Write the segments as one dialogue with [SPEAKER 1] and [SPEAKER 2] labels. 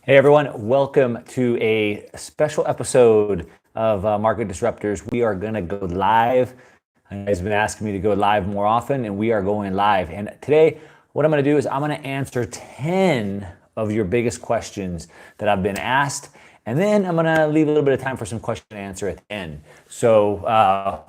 [SPEAKER 1] Hey everyone, welcome to a special episode of Market Disruptors. We are going to go live. You guys have been asking me to go live more often, and we are going live. And today, what I'm going to do is I'm going to answer 10 of your biggest questions that I've been asked. And then I'm going to leave a little bit of time for some question and answer at the end. So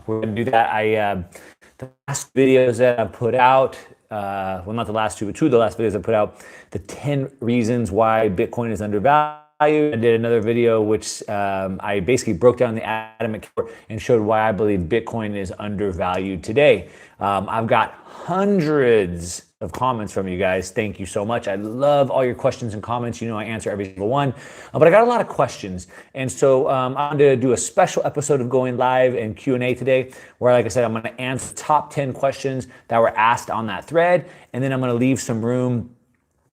[SPEAKER 1] we're going to do that. The last videos that I put out, well, not the last two, but two of the last videos I put out, the 10 reasons why Bitcoin is undervalued. I did another video which I basically broke down the atomic and showed why I believe Bitcoin is undervalued today. I've got hundreds of comments from you guys. Thank you so much. I love all your questions and comments. You know I answer every single one. But I got a lot of questions. And so I'm going to do a special episode of going live and Q&A today where, like I said, I'm going to answer the top 10 questions that were asked on that thread. And then I'm going to leave some room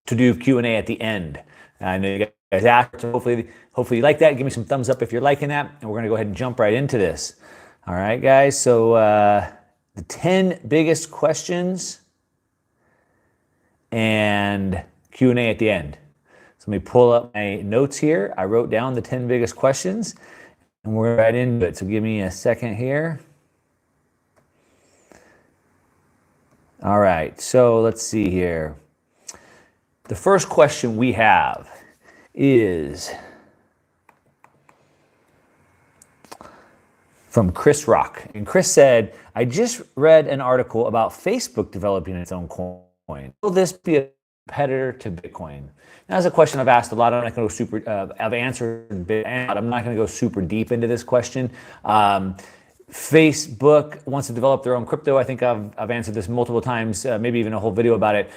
[SPEAKER 1] to do Q&A at the end. I know you guys asked, so hopefully you like that. Give me some thumbs up if you're liking that. And we're going to go ahead and jump right into this. All right, guys. So the 10 biggest questions and Q&A at the end. So let me pull up my notes here. I wrote down the 10 biggest questions and we're right into it. So give me a second here. All right, so let's see here. The first question we have is from Chris Rock. And Chris said, I just read an article about Facebook developing its own coin. Will this be a competitor to Bitcoin? Now, that's a question I've asked a lot. I'm not going to go super, I've answered a bit. I'm not going to go super deep into this question. Facebook wants to develop their own crypto. I think I've answered this multiple times, maybe even a whole video about it.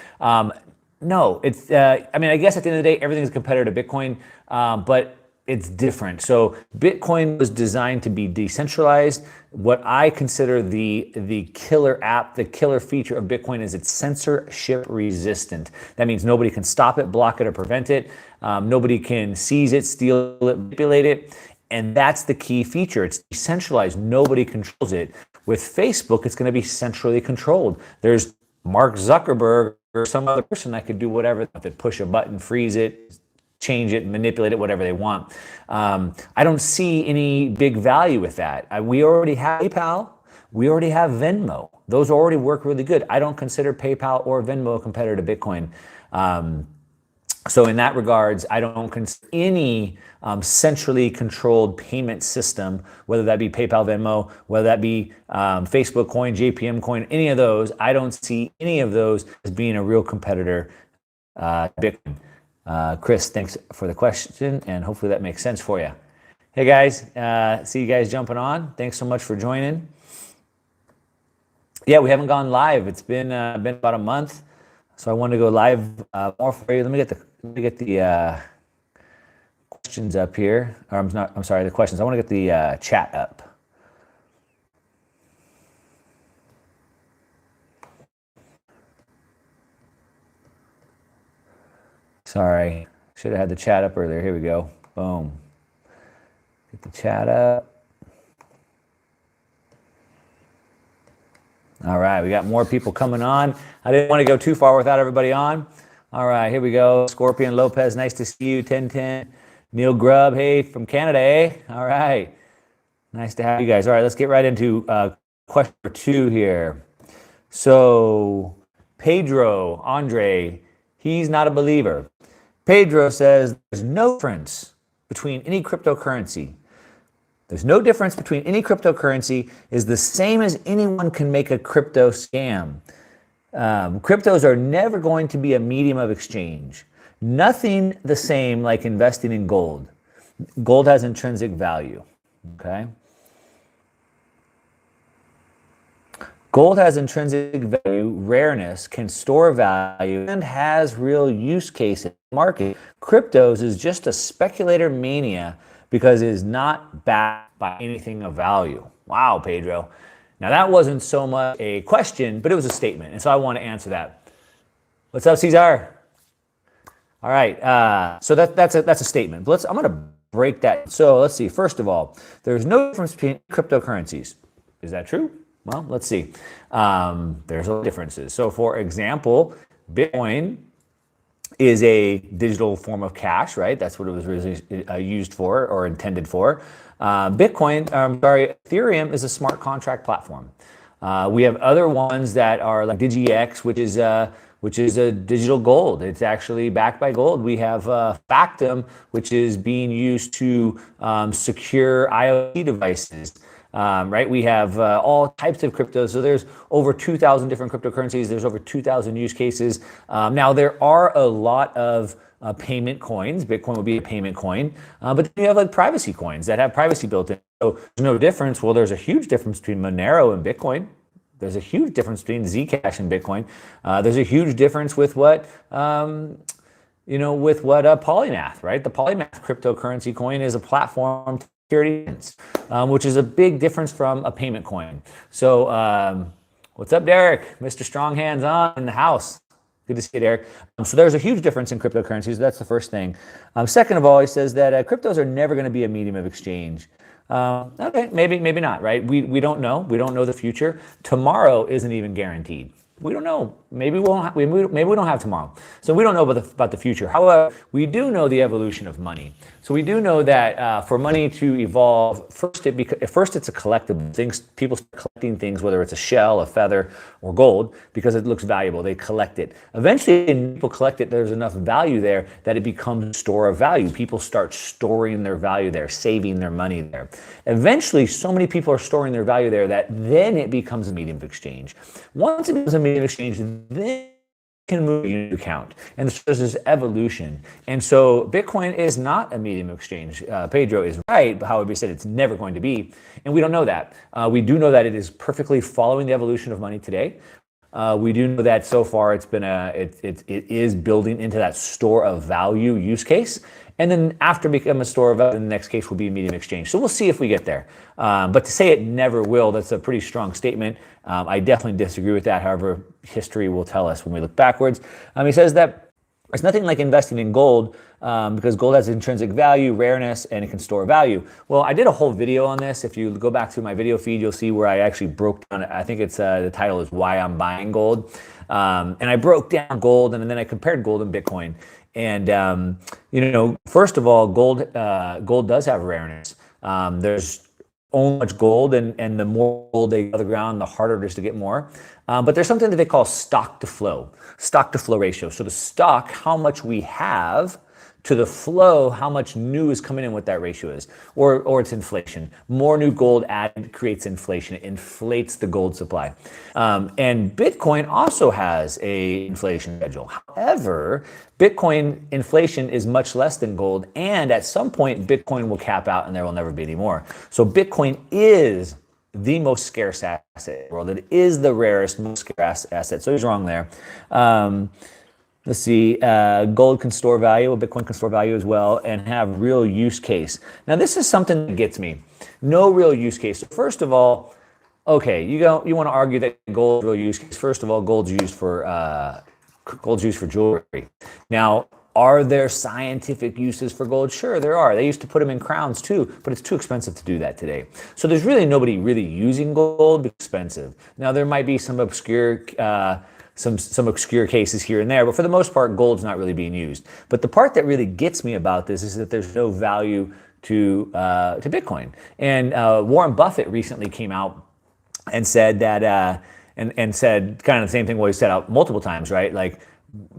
[SPEAKER 1] No, it's, I mean, I guess at the end of the day, everything is a competitor to Bitcoin, but it's different. So Bitcoin was designed to be decentralized. What I consider the killer app, the killer feature of Bitcoin is it's censorship resistant. That means nobody can stop it, block it, or prevent it. Nobody can seize it, steal it, manipulate it. And that's the key feature. It's decentralized. Nobody controls it. With Facebook, it's going to be centrally controlled. There's Mark Zuckerberg or some other person that could do whatever, that push a button, freeze it, change it, manipulate it, whatever they want. I don't see any big value with that. We already have PayPal. We already have Venmo. Those already work really good. I don't consider PayPal or Venmo a competitor to Bitcoin. So in that regards, I don't consider any centrally controlled payment system, whether that be PayPal, Venmo, whether that be Facebook coin, JPM coin, any of those. I don't see any of those as being a real competitor to Bitcoin. Chris, thanks for the question, and hopefully that makes sense for you. Hey guys, see you guys jumping on. Thanks so much for joining. Yeah, we haven't gone live. It's been about a month, so I wanted to go live more for you. Let me get the questions up here. Or I'm sorry, the questions. I want to get the chat up. Sorry, should have had the chat up earlier. Here we go. Boom. Get the chat up. All right, we got more people coming on. I didn't want to go too far without everybody on. All right, here we go. Scorpion Lopez, nice to see you. 1010. Neil Grubb, hey, from Canada, eh? All right. Nice to have you guys. All right, let's get right into question number 2 here. So, Pedro, Andre, he's not a believer. Pedro says there's no difference between any cryptocurrency. There's no difference between any cryptocurrency is the same as anyone can make a crypto scam. Cryptos are never going to be a medium of exchange. Nothing the same like investing in gold. Gold has intrinsic value, okay? Gold has intrinsic value, rareness, can store value, and has real use case in the market. Cryptos is just a speculator mania because it is not backed by anything of value. Wow, Pedro. Now that wasn't so much a question, but it was a statement, and so I want to answer that. What's up, Cesar? All right, so that's a statement. But I'm going to break that. So let's see. First of all, there's no difference between cryptocurrencies. Is that true? Well, let's see. There's a lot of differences. So for example, Bitcoin is a digital form of cash, right? That's what it was really used for or intended for. Ethereum is a smart contract platform. We have other ones that are like DigiX, which is a digital gold. It's actually backed by gold. We have Factum, which is being used to secure IoT devices. Right? We have all types of cryptos. So there's over 2,000 different cryptocurrencies. There's over 2,000 use cases. Now there are a lot of payment coins. Bitcoin would be a payment coin, but then you have like privacy coins that have privacy built in. So there's no difference. Well, there's a huge difference between Monero and Bitcoin. There's a huge difference between Zcash and Bitcoin. There's a huge difference with what Polymath, right? The Polymath cryptocurrency coin is a platform security, which is a big difference from a payment coin. So what's up, Derek? Mr. Strong Hands On in the house. Good to see you, Derek. So there's a huge difference in cryptocurrencies. That's the first thing. Second of all, he says that cryptos are never going to be a medium of exchange. Okay, maybe not, right? We don't know. We don't know the future. Tomorrow isn't even guaranteed. We don't know. Maybe we don't have tomorrow. So we don't know about the future. However, we do know the evolution of money. So we do know that for money to evolve, first it's a collectible. People start collecting things, whether it's a shell, a feather, or gold, because it looks valuable. They collect it. Eventually, when people collect it, there's enough value there that it becomes a store of value. People start storing their value there, saving their money there. Eventually, so many people are storing their value there that then it becomes a medium of exchange. Once it becomes a medium of exchange, then can move a unit account. And so there's this evolution. And so Bitcoin is not a medium of exchange. Pedro is right, but however, he said it's never going to be. And we don't know that. We do know that it is perfectly following the evolution of money today. We do know that so far it is building into that store of value use case. And then after become a store of value, the next case will be a medium exchange. So we'll see if we get there. But to say it never will, that's a pretty strong statement. I definitely disagree with that. However, history will tell us when we look backwards. He says that it's nothing like investing in gold because gold has intrinsic value, rareness, and it can store value. Well, I did a whole video on this. If you go back to my video feed, you'll see where I actually broke down, I think it's the title is Why I'm Buying Gold. And I broke down gold and then I compared gold and Bitcoin. And, first of all, gold does have rareness. There's only much gold, and the more gold they get out of the ground, the harder it is to get more. But there's something that they call stock to flow ratio. So the stock, how much we have, to the flow, how much new is coming in, what that ratio is, or it's inflation. More new gold added creates inflation. It inflates the gold supply. And Bitcoin also has a inflation schedule. However, Bitcoin inflation is much less than gold, and at some point, Bitcoin will cap out and there will never be any more. So Bitcoin is the most scarce asset in the world. It is the rarest, most scarce asset. So he's wrong there. Let's see, gold can store value, Bitcoin can store value as well, and have real use case. Now, this is something that gets me. No real use case. So first of all, okay, you want to argue that gold is real use case. First of all, gold's used for jewelry. Now, are there scientific uses for gold? Sure, there are. They used to put them in crowns too, but it's too expensive to do that today. So there's really nobody really using gold. It's expensive. Now, there might be some obscure some obscure cases here and there, but for the most part, gold's not really being used. But the part that really gets me about this is that there's no value to Bitcoin. And Warren Buffett recently came out and said that, and said kind of the same thing what he said out multiple times, right? Like,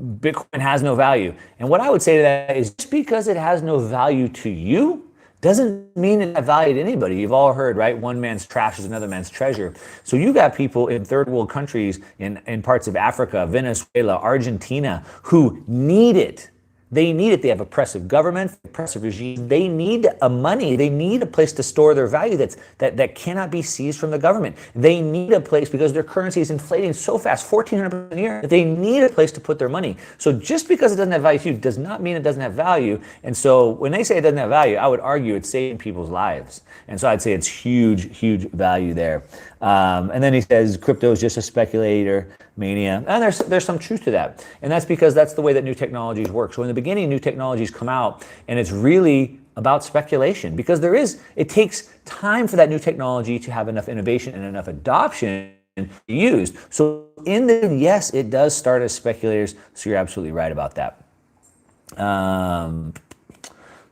[SPEAKER 1] Bitcoin has no value. And what I would say to that is just because it has no value to you doesn't mean it has value to anybody. You've all heard, right? One man's trash is another man's treasure. So you got people in third world countries, in parts of Africa, Venezuela, Argentina, who need it. They need it. They have oppressive governments, oppressive regimes. They need money. They need a place to store their value that cannot be seized from the government. They need a place because their currency is inflating so fast, 1,400% a year, that they need a place to put their money. So just because it doesn't have value to you does not mean it doesn't have value. And so when they say it doesn't have value, I would argue it's saving people's lives. And so I'd say it's huge, huge value there. And then he says crypto is just a speculator mania. And there's some truth to that. And that's because that's the way that new technologies work. So in the beginning, new technologies come out and it's really about speculation because it takes time for that new technology to have enough innovation and enough adoption to be used. So yes, it does start as speculators. So you're absolutely right about that. Let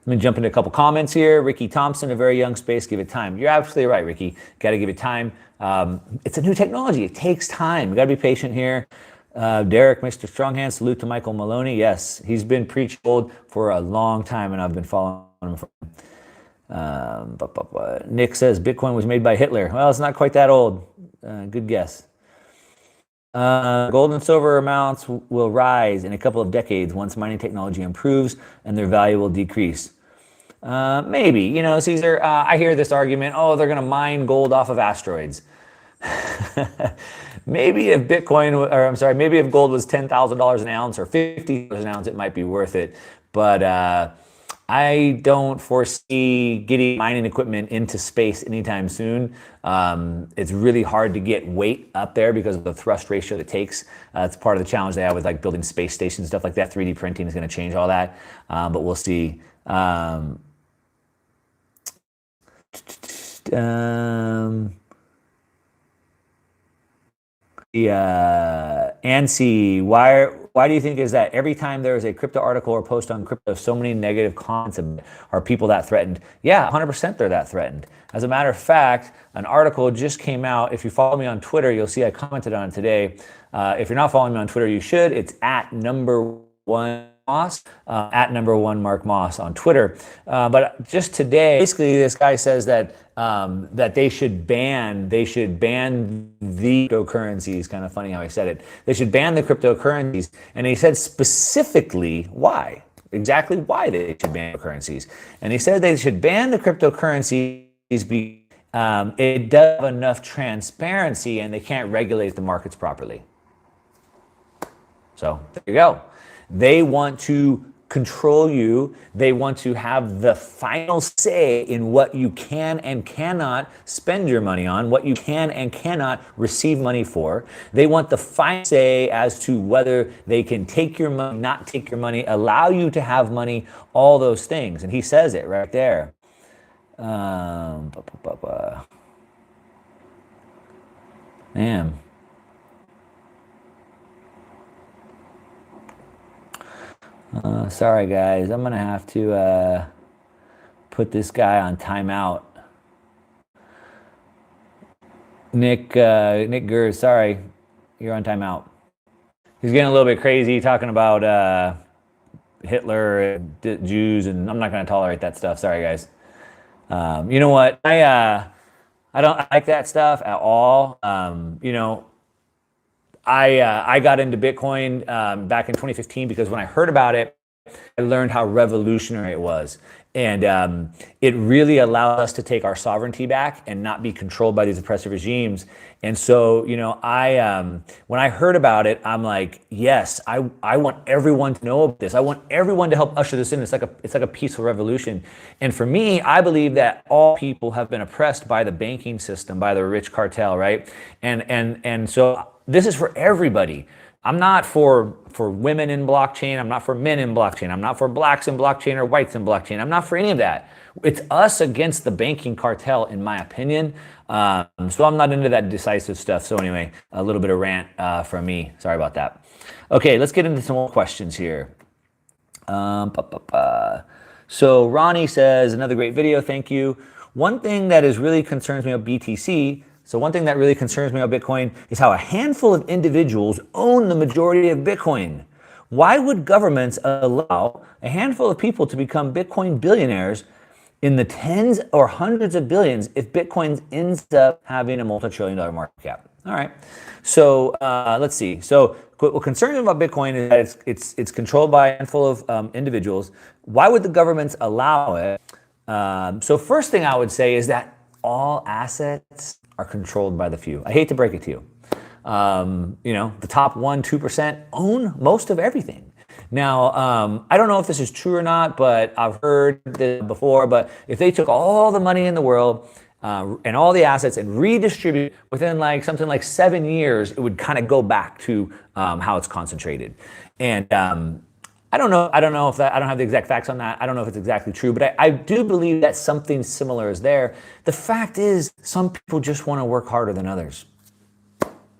[SPEAKER 1] me jump into a couple comments here. Ricky Thompson, a very young space, give it time. You're absolutely right, Ricky. Got to give it time. It's a new technology. It takes time. You got to be patient here. Derek, Mr. Stronghand, salute to Michael Maloney. Yes, he's been preached gold for a long time, and I've been following him. Nick says Bitcoin was made by Hitler. Well, it's not quite that old. Good guess. Gold and silver amounts will rise in a couple of decades once mining technology improves and their value will decrease. Maybe, you know, Caesar, I hear this argument, oh, they're going to mine gold off of asteroids. Maybe if maybe if gold was $10,000 an ounce or $50 an ounce, it might be worth it. But I don't foresee getting mining equipment into space anytime soon. It's really hard to get weight up there because of the thrust ratio that it takes. It's part of the challenge they have with like building space stations and stuff like that. 3D printing is going to change all that, but we'll see. ANSI, why do you think is that every time there is a crypto article or post on crypto, so many negative comments? Are people that threatened? Yeah, 100% they're that threatened. As a matter of fact, an article just came out. If you follow me on Twitter, you'll see I commented on it today. If you're not following me on Twitter, you should. It's at #1 Moss, at #1 Mark Moss on Twitter. But just today, basically, this guy says that that they should ban the cryptocurrencies. Kind of funny how he said it. They should ban the cryptocurrencies, and he said specifically why, exactly why they should ban cryptocurrencies. And he said they should ban the cryptocurrencies because it does have enough transparency, and they can't regulate the markets properly. So there you go. They want to control you. They want to have the final say in what you can and cannot spend your money on, what you can and cannot receive money for. They want the final say as to whether they can take your money, not take your money, allow you to have money, all those things. And he says it right there. Man. Sorry guys, I'm gonna have to put this guy on timeout. Nick Gers, sorry, you're on timeout. He's getting a little bit crazy talking about Hitler and Jews, and I'm not gonna tolerate that stuff. Sorry guys. You know what? I don't like that stuff at all. You know, I got into Bitcoin back in 2015 because when I heard about it, I learned how revolutionary it was. And it really allowed us to take our sovereignty back and not be controlled by these oppressive regimes. And so, you know, when I heard about it, I'm like, yes, I want everyone to know about this. I want everyone to help usher this in. It's like a peaceful revolution. And for me, I believe that all people have been oppressed by the banking system, by the rich cartel, right? And so this is for everybody. I'm not for women in blockchain. I'm not for men in blockchain. I'm not for blacks in blockchain or whites in blockchain. I'm not for any of that. It's us against the banking cartel, in my opinion. So I'm not into that decisive stuff. So anyway, a little bit of rant from me. Sorry about that. Okay, let's get into some more questions here. So Ronnie says, another great video, thank you. One thing that really concerns me about BTC, so one thing that really concerns me about Bitcoin is how a handful of individuals own the majority of Bitcoin. Why would governments allow a handful of people to become Bitcoin billionaires in the tens or hundreds of billions if Bitcoin ends up having a multi-trillion-dollar market cap? All right, so let's see. So what concerns me about Bitcoin is that it's controlled by a handful of individuals. Why would the governments allow it? So first thing I would say is that all assets are controlled by the few. I hate to break it to you. You know, the top 1-2% own most of everything. Now, I don't know if this is true or not, but I've heard this before, but if they took all the money in the world and all the assets and redistribute within like something like 7 years, it would kind of go back to how it's concentrated. And I don't know if that, I don't have the exact facts on that. I don't know if it's exactly true, but I do believe that something similar is there. The fact is, some people just want to work harder than others.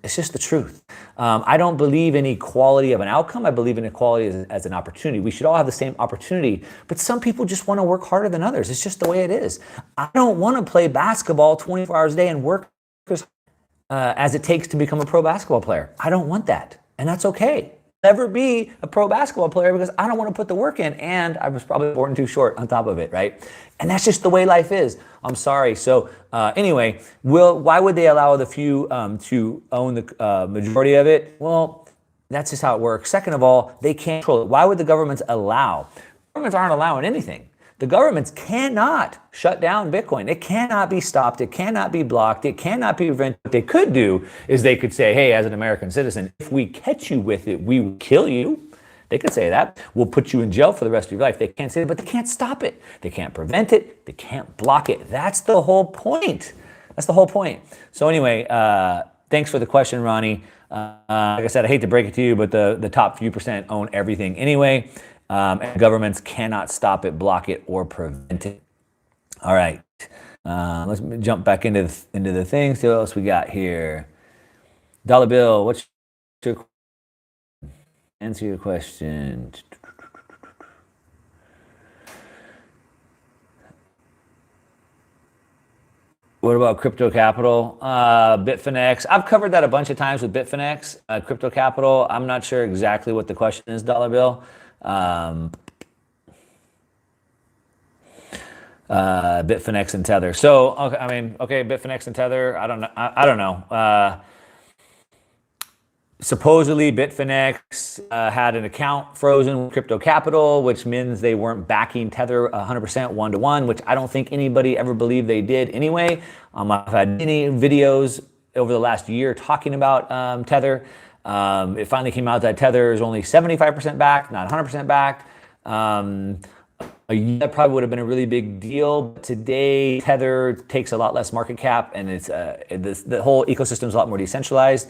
[SPEAKER 1] It's just the truth. I don't believe in equality of an outcome. I believe in equality as an opportunity. We should all have the same opportunity, but some people just want to work harder than others. It's just the way it is. I don't want to play basketball 24 hours a day and work as it takes to become a pro basketball player. I don't want that, and that's okay. Never be a pro basketball player because I don't want to put the work in, and I was probably born too short on top of it, right? And that's just the way life is. I'm sorry. So anyway, why would they allow the few to own the majority of it? Well, that's just how it works. Second of all, they can't control it. Why would the governments allow? Governments aren't allowing anything. The governments cannot shut down Bitcoin. It cannot be stopped. It cannot be blocked. It cannot be prevented. What they could do is they could say, hey, as an American citizen, if we catch you with it, we will kill you. They could say that. We'll put you in jail for the rest of your life. They can't say it, but they can't stop it. They can't prevent it. They can't block it. That's the whole point. That's the whole point. So anyway, thanks for the question, Ronnie. Like I said, I hate to break it to you, but the top few percent own everything anyway. And governments cannot stop it, block it, or prevent it. All right, let's jump back into the things. What else we got here? Dollar bill. What's your answer your question? What about crypto capital? Bitfinex. I've covered that a bunch of times with Bitfinex. Crypto capital. I'm not sure exactly what the question is. Dollar bill. Bitfinex and Tether. So, okay, Bitfinex and Tether. I don't know. Supposedly, Bitfinex had an account frozen with crypto capital, which means they weren't backing Tether 100% one-to-one, which I don't think anybody ever believed they did anyway. I've had many videos over the last year talking about Tether. It finally came out that Tether is only 75% backed, not 100% backed. That probably would have been a really big deal. But today, Tether takes a lot less market cap, and it's the whole ecosystem is a lot more decentralized.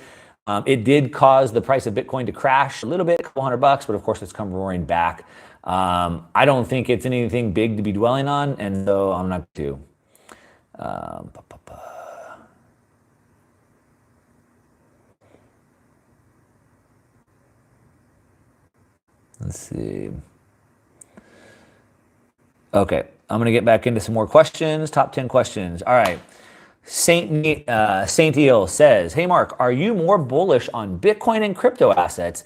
[SPEAKER 1] It did cause the price of Bitcoin to crash a little bit, a couple $100, but of course it's come roaring back. I don't think it's anything big to be dwelling on, and so I'm not going to. Let's see. Okay, I'm going to get back into some more questions. Top 10 questions. All right. Saint Eel says, hey, Mark, are you more bullish on Bitcoin and crypto assets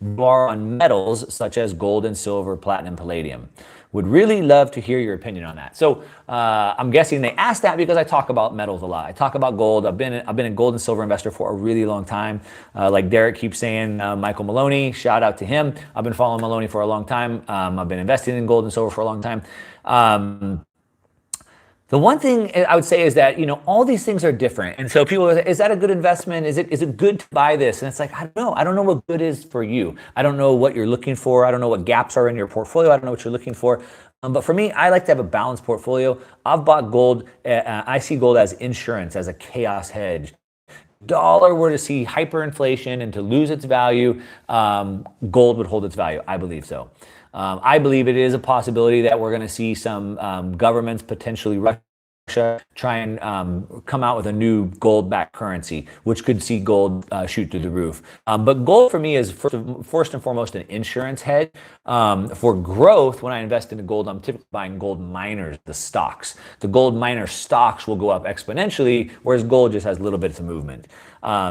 [SPEAKER 1] than you are on metals such as gold and silver, platinum, palladium? Would really love to hear your opinion on that. So I'm guessing they asked that because I talk about metals a lot. I talk about gold. I've been a gold and silver investor for a really long time. Like Derek keeps saying, Michael Maloney, shout out to him. I've been following Maloney for a long time. I've been investing in gold and silver for a long time. The one thing I would say is that, all these things are different. And so people are, is that a good investment? Is it good to buy this? And it's like, I don't know. I don't know what good is for you. I don't know what you're looking for. I don't know what gaps are in your portfolio. I don't know what you're looking for. But for me, I like to have a balanced portfolio. I've bought gold. I see gold as insurance, as a chaos hedge. Dollar were to see hyperinflation and to lose its value, gold would hold its value. I believe so. I believe it is a possibility that we're going to see some governments, potentially Russia, try and come out with a new gold-backed currency, which could see gold shoot through the roof. But gold for me is first and foremost an insurance hedge. For growth, when I invest into gold, I'm typically buying gold miners, the stocks. The gold miner stocks will go up exponentially, whereas gold just has little bits of movement.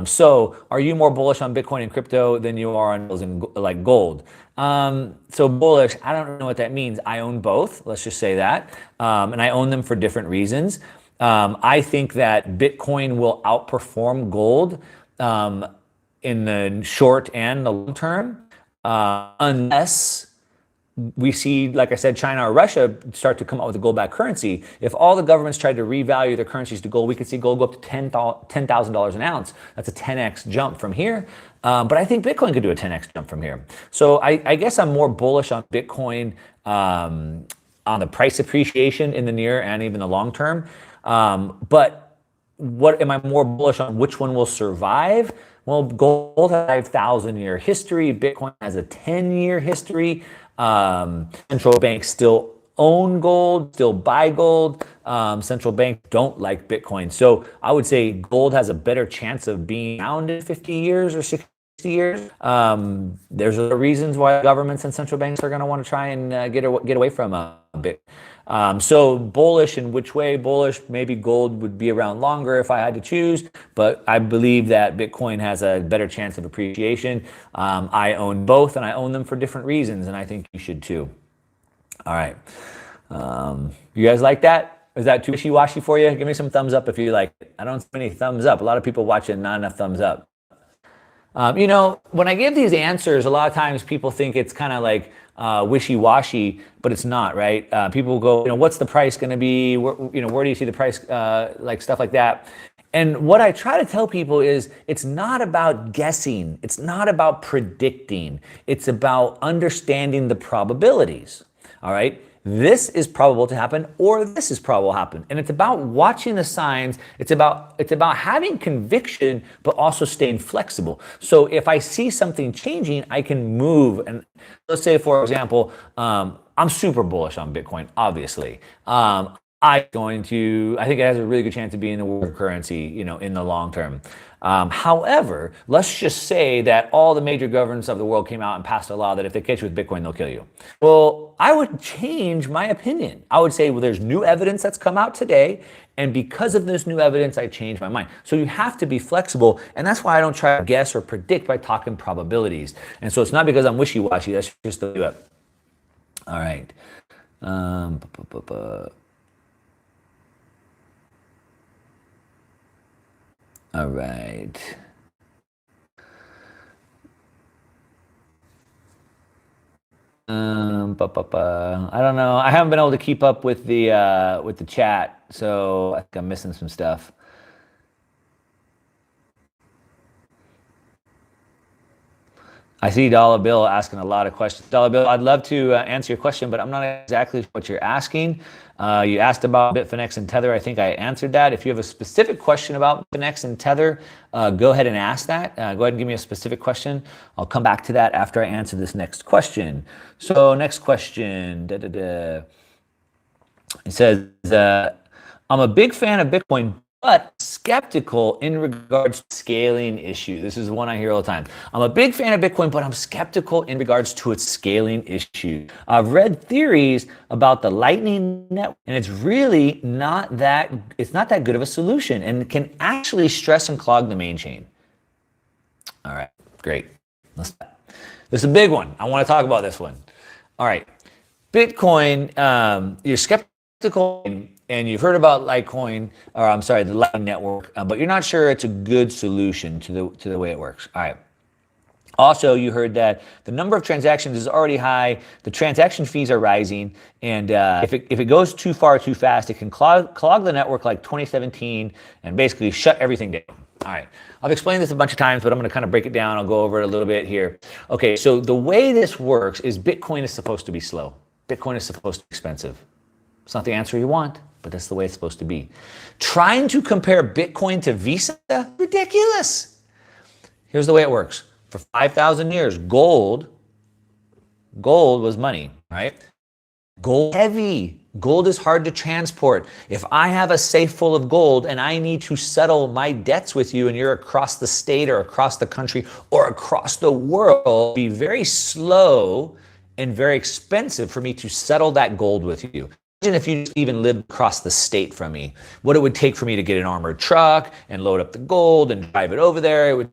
[SPEAKER 1] So are you more bullish on Bitcoin and crypto than you are on like gold? So bullish, I don't know what that means. I own both, let's just say that. And I own them for different reasons. I think that Bitcoin will outperform gold in the short and the long term, unless we see, like I said, China or Russia start to come out with a gold-backed currency. If all the governments tried to revalue their currencies to gold, we could see gold go up to $10,000 an ounce. That's a 10x jump from here. But I think Bitcoin could do a 10x jump from here. So I guess I'm more bullish on Bitcoin on the price appreciation in the near and even the long term. But what am I more bullish on? Which one will survive? Well, gold has a 5,000-year history. Bitcoin has a 10-year history. Central banks still own gold, still buy gold. Central banks don't like Bitcoin. So I would say gold has a better chance of being around in 50 years or 60 years. There's other reasons why governments and central banks are going to want to try and get away from a bit. So bullish in which way? Bullish, maybe gold would be around longer if I had to choose, but I believe that Bitcoin has a better chance of appreciation. I own both, and I own them for different reasons, and I think you should too. All right. You guys like that? Is that too wishy-washy for you? Give me some thumbs up if you like it. I don't see any thumbs up. A lot of people watching, not enough thumbs up. When I give these answers, a lot of times people think it's kind of like wishy-washy, but it's not, right? People go, what's the price going to be? Where do you see the price? Like stuff like that. And what I try to tell people is it's not about guessing. It's not about predicting. It's about understanding the probabilities. All right. This is probable to happen, or this is probable to happen. And it's about watching the signs. It's about having conviction, but also staying flexible. So if I see something changing, I can move. And let's say, for example, I'm super bullish on Bitcoin, obviously. I think it has a really good chance of being the world currency, in the long term. However, let's just say that all the major governments of the world came out and passed a law that if they catch you with Bitcoin, they'll kill you. Well, I would change my opinion. I would say, well, there's new evidence that's come out today, and because of this new evidence, I changed my mind. So you have to be flexible, and that's why I don't try to guess or predict by talking probabilities. And so it's not because I'm wishy-washy, that's just the way do it. All right. All right. I don't know. I haven't been able to keep up with the chat, so I think I'm missing some stuff. I see Dollar Bill asking a lot of questions. Dollar Bill, I'd love to answer your question, but I'm not exactly what you're asking. You asked about Bitfinex and Tether. I think I answered that. If you have a specific question about Bitfinex and Tether, go ahead and ask that. Go ahead and give me a specific question. I'll come back to that after I answer this next question. So next question. It says, I'm a big fan of Bitcoin, but skeptical in regards to scaling issue. This is one I hear all the time. I'm a big fan of Bitcoin, but I'm skeptical in regards to its scaling issue. I've read theories about the Lightning Network, and it's really not that good of a solution, and can actually stress and clog the main chain. All right, great. This is a big one. I want to talk about this one. All right, Bitcoin, you're skeptical, and you've heard about the Lightning Network, but you're not sure it's a good solution to the way it works. All right. Also, you heard that the number of transactions is already high, the transaction fees are rising, and if it goes too far too fast, it can clog the network like 2017 and basically shut everything down. All right, I've explained this a bunch of times, but I'm going to kind of break it down. I'll go over it a little bit here. Okay, so the way this works is Bitcoin is supposed to be slow. Bitcoin is supposed to be expensive. It's not the answer you want, but that's the way it's supposed to be. Trying to compare Bitcoin to Visa, ridiculous. Here's the way it works. For 5,000 years, gold was money, right? Gold heavy. Gold is hard to transport. If I have a safe full of gold and I need to settle my debts with you and you're across the state or across the country or across the world, it'll be very slow and very expensive for me to settle that gold with you. Imagine if you even lived across the state from me, what it would take for me to get an armored truck and load up the gold and drive it over there. It would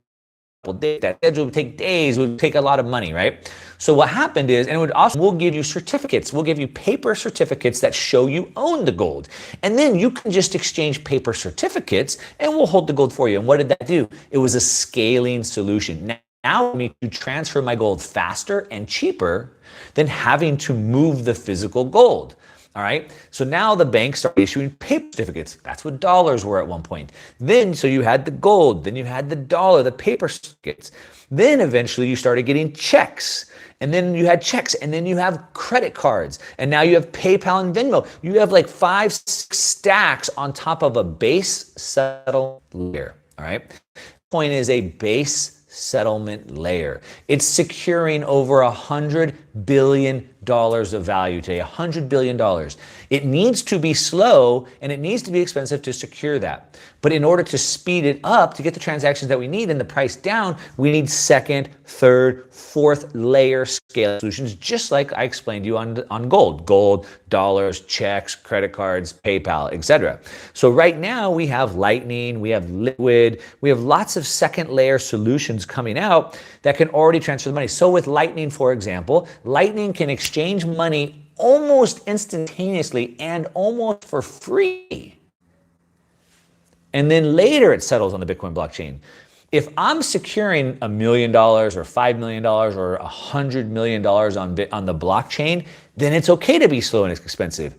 [SPEAKER 1] that schedule would take days, would take a lot of money, right? So what happened is, and we'll give you certificates. We'll give you paper certificates that show you own the gold. And then you can just exchange paper certificates and we'll hold the gold for you. And what did that do? It was a scaling solution. Now I need to transfer my gold faster and cheaper than having to move the physical gold. All right. So now the banks start issuing paper certificates. That's what dollars were at one point. Then, so you had the gold, then you had the dollar, the paper certificates. Then eventually you started getting checks. And then you had checks, and then you have credit cards. And now you have PayPal and Venmo. You have like 5 stacks on top of a base settlement layer. All right. Bitcoin is a base settlement layer. It's securing over $100 billion of value today, $100 billion. It needs to be slow and it needs to be expensive to secure that. But in order to speed it up, to get the transactions that we need and the price down, we need second, third, fourth layer scale solutions, just like I explained to you on gold, dollars, checks, credit cards, PayPal, etc. So right now we have Lightning, we have Liquid, we have lots of second layer solutions coming out that can already transfer the money. So with Lightning, for example, Lightning can exchange money almost instantaneously and almost for free. And then later it settles on the Bitcoin blockchain. If I'm securing $1 million or $5 million or $100 million on the blockchain, then it's okay to be slow and expensive.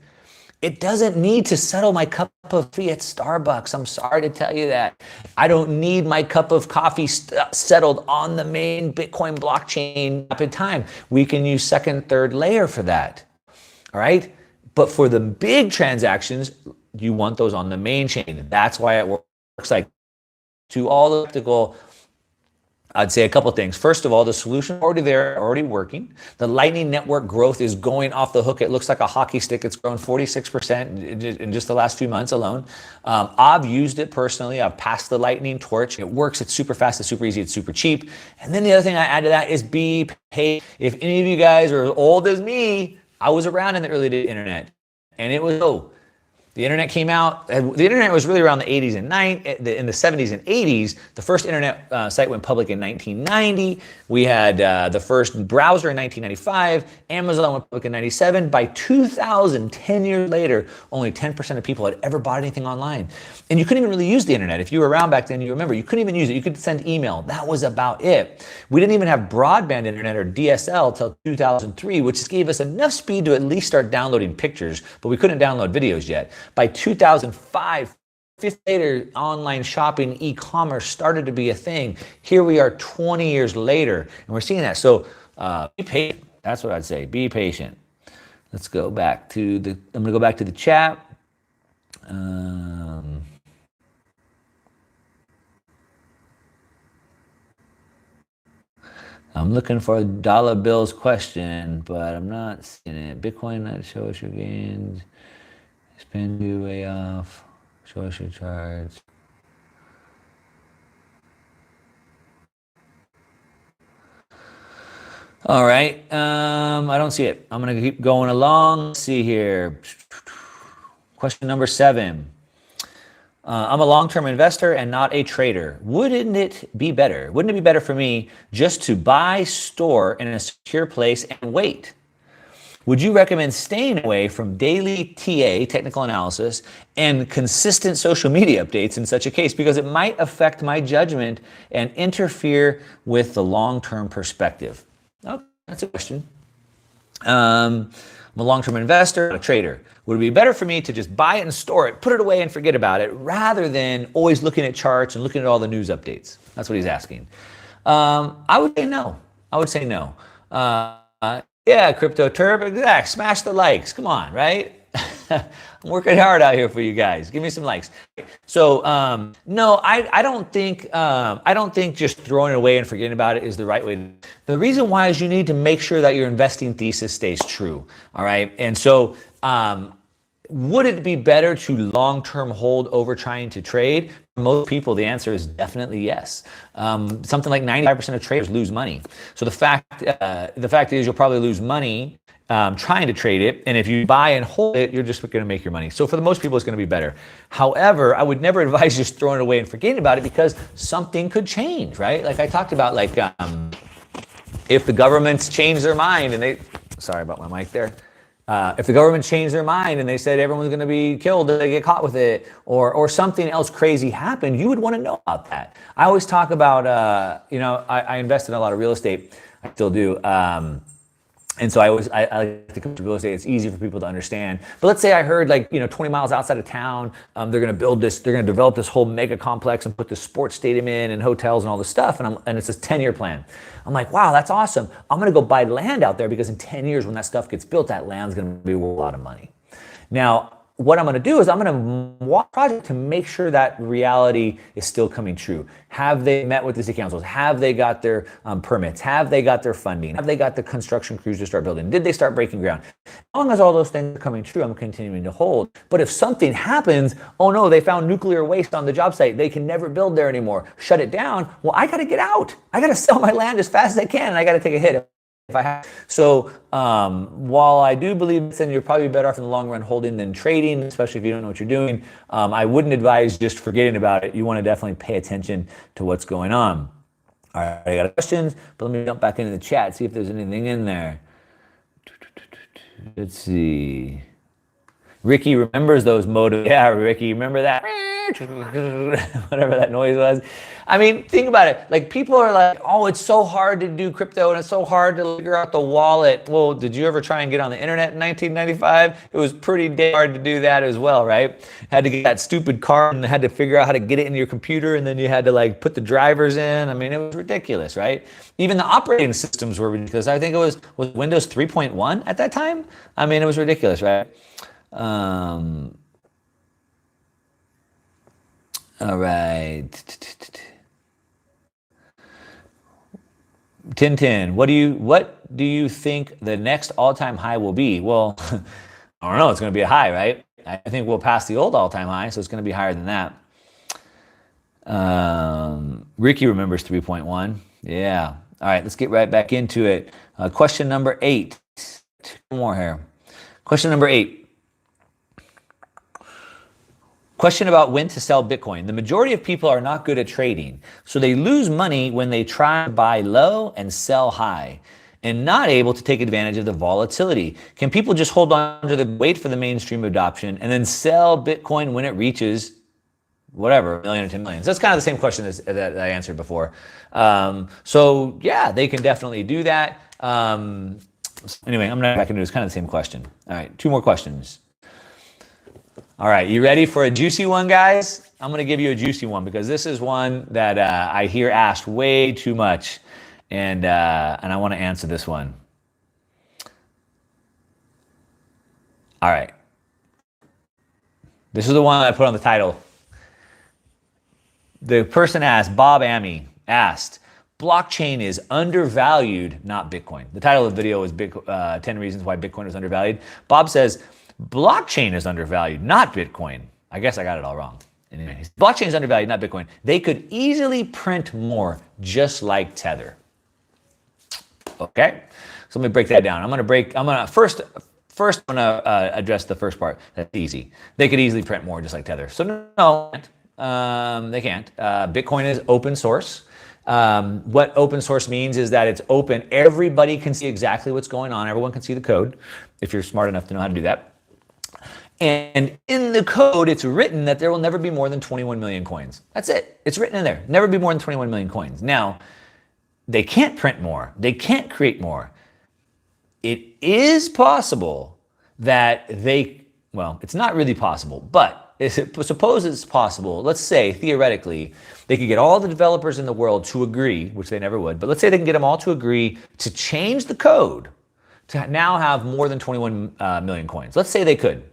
[SPEAKER 1] It doesn't need to settle my cup of coffee at Starbucks. I'm sorry to tell you that. I don't need my cup of coffee settled on the main Bitcoin blockchain in time. We can use second, third layer for that. All right? But for the big transactions, you want those on the main chain. That's why it works like to all the optical. I'd say a couple of things. First of all, the solution already there, already working. The Lightning Network growth is going off the hook. It looks like a hockey stick. It's grown 46% in just the last few months alone. I've used it personally. I've passed the Lightning torch. It works. It's super fast. It's super easy. It's super cheap. And then the other thing I add to that is be paid. If any of you guys are as old as me, I was around in the early days of the internet, and it was the internet came out. The internet was really around the 80s and in the 70s and 80s. The first internet site went public in 1990. We had the first browser in 1995. Amazon went public in 97. By 2000, 10 years later, only 10% of people had ever bought anything online. And you couldn't even really use the internet. If you were around back then, you remember, you couldn't even use it. You could send email. That was about it. We didn't even have broadband internet or DSL till 2003, which gave us enough speed to at least start downloading pictures, but we couldn't download videos yet. By 2005, 50 later, online shopping, e-commerce started to be a thing. Here we are 20 years later, and we're seeing that. So be patient. That's what I'd say. Be patient. Let's go back to I'm going to go back to the chat. I'm looking for a dollar bills question, but I'm not seeing it. Bitcoin not show us your gains. Spend you way off. Show us your charts. All right. I don't see it. I'm going to keep going along. Let's see here. Question number 7. I'm a long-term investor and not a trader. Wouldn't it be better? Wouldn't it be better for me just to buy, store in a secure place and wait? Would you recommend staying away from daily TA, technical analysis, and consistent social media updates in such a case? Because it might affect my judgment and interfere with the long-term perspective. Oh, that's a question. I'm a long-term investor, not a trader. Would it be better for me to just buy it and store it, put it away and forget about it, rather than always looking at charts and looking at all the news updates? That's what he's asking. I would say no. I would say no. Yeah, Crypto Turb, exact. Smash the likes. Come on, right? I'm working hard out here for you guys. Give me some likes. So no, I don't think just throwing it away and forgetting about it is the right way. The reason why is you need to make sure that your investing thesis stays true. All right, and so would it be better to long-term hold over trying to trade? For most people, the answer is definitely yes. Something like 95% of traders lose money. So the fact is you'll probably lose money trying to trade it. And if you buy and hold it, you're just going to make your money. So for the most people, it's going to be better. However, I would never advise just throwing it away and forgetting about it, because something could change, right? Like I talked about, like if the governments change their mind and sorry about my mic there. If the government changed their mind and they said everyone's going to be killed if they get caught with it, or something else crazy happened, you would want to know about that. I always talk about, I invest in a lot of real estate. I still do. And so I like to come to real estate. It's easy for people to understand. But let's say I heard 20 miles outside of town, they're going to develop this whole mega complex and put this sports stadium in and hotels and all this stuff. And it's a 10-year plan. I'm like, wow, that's awesome. I'm going to go buy land out there, because in 10 years when that stuff gets built, that land's going to be worth a lot of money. Now, what I'm going to do is I'm going to watch the project to make sure that reality is still coming true. Have they met with the city councils? Have they got their permits? Have they got their funding? Have they got the construction crews to start building? Did they start breaking ground? As long as all those things are coming true, I'm continuing to hold. But if something happens, oh no, they found nuclear waste on the job site, they can never build there anymore, shut it down, well, I got to get out. I got to sell my land as fast as I can, and I got to take a hit if I have. So while I do believe that you're probably better off in the long run holding than trading, especially if you don't know what you're doing, I wouldn't advise just forgetting about it. You want to definitely pay attention to what's going on. All right, I got questions, but let me jump back into the chat, see if there's anything in there. Let's see. Ricky remembers those motives. Yeah, Ricky, remember that? Whatever that noise was. I mean, think about it. Like, people are like, oh, it's so hard to do crypto and it's so hard to figure out the wallet. Well, did you ever try and get on the internet in 1995? It was pretty damn hard to do that as well, right? Had to get that stupid card and had to figure out how to get it into your computer, and then you had to like put the drivers in. I mean, it was ridiculous, right? Even the operating systems were ridiculous. I think it was Windows 3.1 at that time. I mean, it was ridiculous, right? All right. Tintin, what do you think the next all-time high will be? Well, I don't know. It's going to be a high, right? I think we'll pass the old all-time high, so it's going to be higher than that. Ricky remembers 3.1. Yeah. All right, let's get right back into it. Question number 8. Two more here. Question number 8. Question about when to sell Bitcoin. The majority of people are not good at trading, so they lose money when they try to buy low and sell high, and not able to take advantage of the volatility. Can people just hold on to wait for the mainstream adoption and then sell Bitcoin when it reaches whatever, 1 million or 10 million? So that's kind of the same question that I answered before. So yeah, they can definitely do that. Anyway, I'm not back into it. It's kind of the same question. All right, 2 more questions. All right, you ready for a juicy one, guys? I'm going to give you a juicy one because this is one that I hear asked way too much, and I want to answer this one. All right. This is the one I put on the title. The person asked, Bob Amy asked, blockchain is undervalued, not Bitcoin. The title of the video is 10 reasons why Bitcoin is undervalued. Bob says, blockchain is undervalued, not Bitcoin. I guess I got it all wrong. Anyway, blockchain is undervalued, not Bitcoin. They could easily print more, just like Tether. Okay, so let me break that down. I'm gonna first address the first part. That's easy. They could easily print more, just like Tether. So no, they can't. Bitcoin is open source. What open source means is that it's open. Everybody can see exactly what's going on. Everyone can see the code, if you're smart enough to know how to do that. And in the code, it's written that there will never be more than 21 million coins. That's it. It's written in there. Never be more than 21 million coins. Now, they can't print more. They can't create more. It is possible that well, it's not really possible, but suppose it's possible. Let's say, theoretically, they could get all the developers in the world to agree, which they never would, but let's say they can get them all to agree to change the code to now have more than 21 million coins. Let's say they could.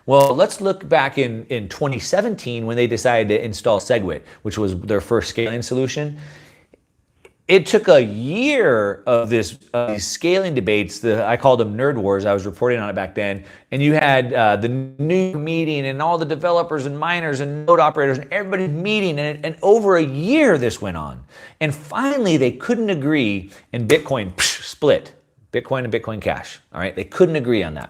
[SPEAKER 1] Well, let's look back in 2017 when they decided to install SegWit, which was their first scaling solution. It took a year of these scaling debates. I called them nerd wars. I was reporting on it back then. And you had the new meeting and all the developers and miners and node operators and everybody meeting. And over a year this went on. And finally, they couldn't agree, and Bitcoin split. Bitcoin and Bitcoin Cash. All right, they couldn't agree on that.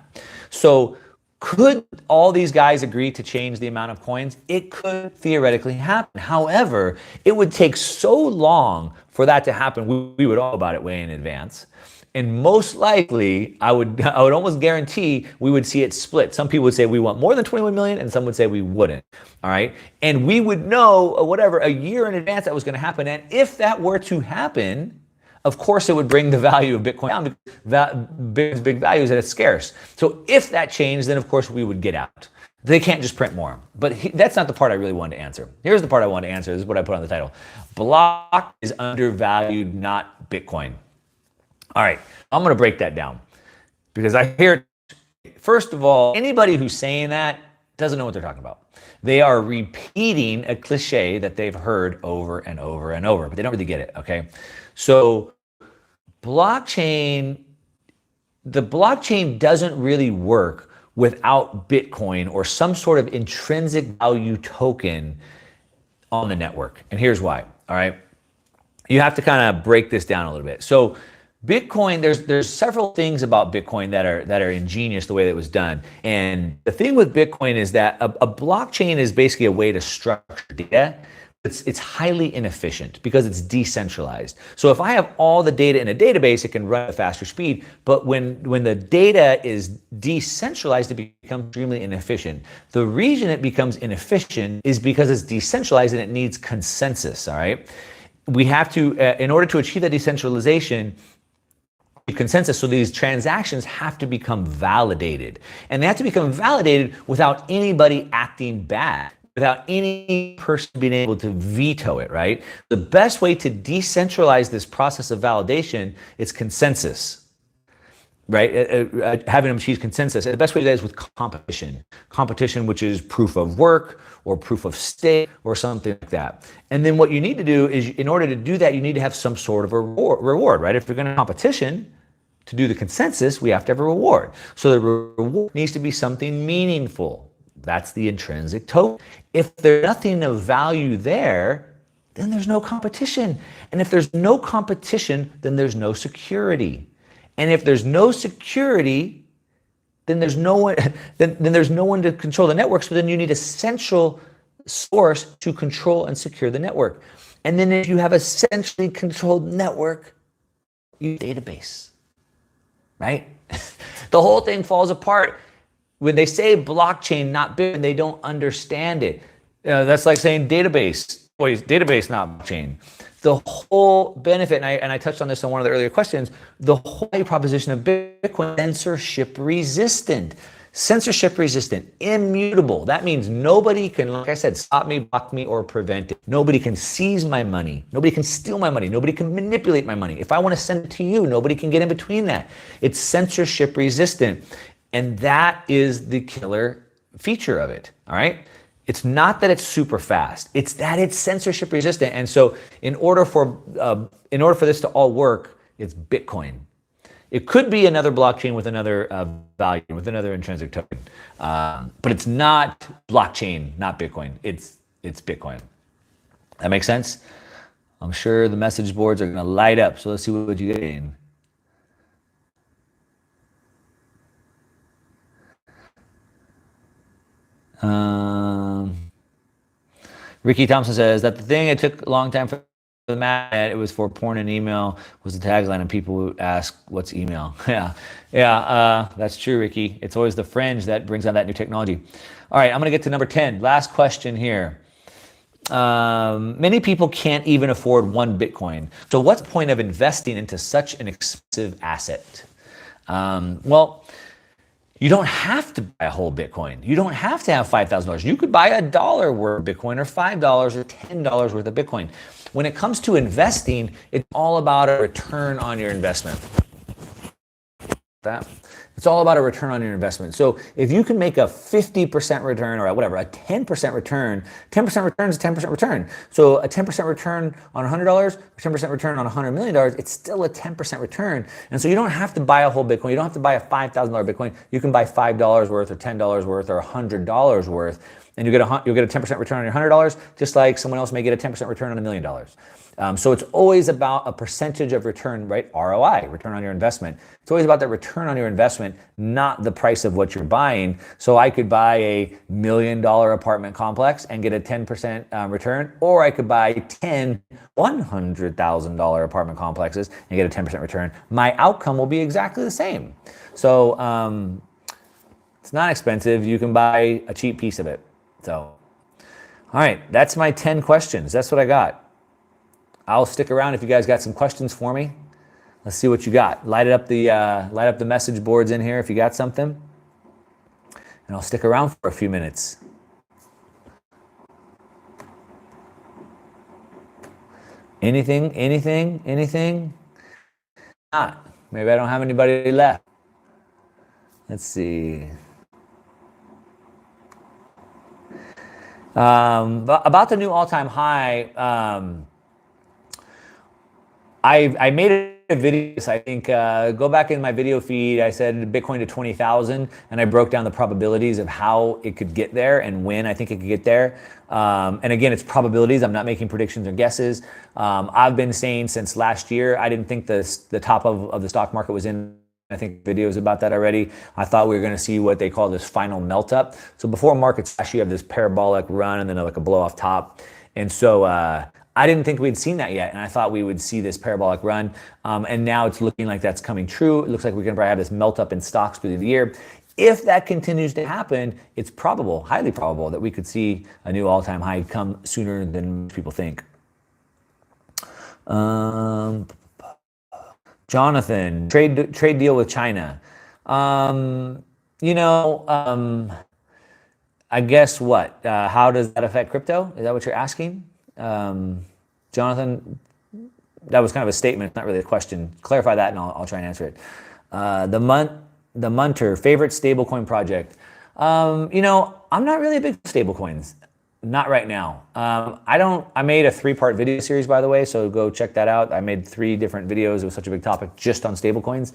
[SPEAKER 1] So could all these guys agree to change the amount of coins? It could theoretically happen. However, it would take so long for that to happen. We would know about it way in advance. And most likely, I would almost guarantee we would see it split. Some people would say we want more than 21 million, and some would say we wouldn't. All right. And we would know, a year in advance that was going to happen. And if that were to happen, of course, it would bring the value of Bitcoin down because big value is that it's scarce. So if that changed, then of course we would get out. They can't just print more. But that's not the part I really wanted to answer. Here's the part I wanted to answer. This is what I put on the title. Block is undervalued, not Bitcoin. All right, I'm going to break that down because I hear, first of all, anybody who's saying that doesn't know what they're talking about. They are repeating a cliche that they've heard over and over and over, but they don't really get it, okay? So blockchain, the blockchain doesn't really work without Bitcoin or some sort of intrinsic value token on the network. And here's why, all right? You have to kind of break this down a little bit. So Bitcoin, there's several things about Bitcoin that are ingenious the way that it was done. And the thing with Bitcoin is that a blockchain is basically a way to structure data. It's highly inefficient because it's decentralized. So if I have all the data in a database, it can run at a faster speed. But when the data is decentralized, it becomes extremely inefficient. The reason it becomes inefficient is because it's decentralized and it needs consensus, all right? We have to, in order to achieve that decentralization, consensus, so these transactions have to become validated. And they have to become validated without anybody acting bad, without any person being able to veto it, right? The best way to decentralize this process of validation is consensus, right? Having them achieve consensus. And the best way to do that is with competition. Competition, which is proof of work or proof of stake or something like that. And then what you need to do is, in order to do that, you need to have some sort of a reward, right? If you're going to competition, to do the consensus, we have to have a reward. So the reward needs to be something meaningful. That's the intrinsic token. If there's nothing of value there, then there's no competition. And if there's no competition, then there's no security. And if there's no security, then there's no one, then there's no one to control the network. So then you need a central source to control and secure the network. And then if you have a centrally controlled network, you need a database, right? The whole thing falls apart. When they say blockchain, not Bitcoin, they don't understand it. That's like saying database. Boy, database, not blockchain. The whole benefit, and I touched on this in one of the earlier questions, the whole value proposition of Bitcoin, censorship resistant. Censorship resistant, immutable. That means nobody can, like I said, stop me, block me, or prevent it. Nobody can seize my money. Nobody can steal my money. Nobody can manipulate my money. If I want to send it to you, nobody can get in between that. It's censorship resistant. And that is the killer feature of it, all right? It's not that it's super fast. It's that it's censorship resistant. And so in order for this to all work, it's Bitcoin. It could be another blockchain with another value, with another intrinsic token. But it's not blockchain, not Bitcoin. It's Bitcoin. That makes sense? I'm sure the message boards are going to light up. So let's see what you get in. Ricky Thompson says that the thing it took a long time for the math, it was for porn and email was the tagline, and people would ask, what's email? Yeah, that's true, Ricky. It's always the fringe that brings on that new technology. All right, I'm gonna get to number 10. Last question here. Many people can't even afford one Bitcoin. So what's the point of investing into such an expensive asset? Well, you don't have to buy a whole Bitcoin. You don't have to have $5,000. You could buy $1 worth of Bitcoin or $5 or $10 worth of Bitcoin. When it comes to investing, it's all about a return on your investment. It's all about a return on your investment. So if you can make a 50% return or whatever, a 10% return, 10% return is a 10% return. So a 10% return on $100, a 10% return on $100 million, it's still a 10% return. And so you don't have to buy a whole Bitcoin. You don't have to buy a $5,000 Bitcoin. You can buy $5 worth or $10 worth or $100 worth. And you'll get a 10% return on your $100, just like someone else may get a 10% return on $1 million. So it's always about a percentage of return, right? ROI, return on your investment. It's always about the return on your investment, not the price of what you're buying. So I could buy a $1 million apartment complex and get a 10% return, or I could buy 10 $100,000 apartment complexes and get a 10% return. My outcome will be exactly the same. So it's not expensive. You can buy a cheap piece of it. So, all right, that's my 10 questions. That's what I got. I'll stick around if you guys got some questions for me. Let's see what you got. Light up the message boards in here if you got something. And I'll stick around for a few minutes. Anything? Not. Maybe I don't have anybody left. Let's see. But about the new all-time high, I made a video. I think go back in my video feed. I said Bitcoin to 20,000, and I broke down the probabilities of how it could get there and when I think it could get there. And again, it's probabilities. I'm not making predictions or guesses. I've been saying since last year, I didn't think the top of the stock market was in. I think videos about that already. I thought we were going to see what they call this final melt up. So before markets actually have this parabolic run and then like a blow off top. And so I didn't think we'd seen that yet. And I thought we would see this parabolic run. And now it's looking like that's coming true. It looks like we're going to probably have this melt up in stocks through the year. If that continues to happen, it's probable, highly probable, that we could see a new all-time high come sooner than people think. Jonathan, trade deal with China. I guess what? How does that affect crypto? Is that what you're asking? Jonathan, that was kind of a statement, not really a question. Clarify that and I'll try and answer it. The Munter, favorite stablecoin project. I'm not really a big stablecoins. Not right now. I made a 3-part video series, by the way, so go check that out. I made 3 different videos. It was such a big topic just on stablecoins.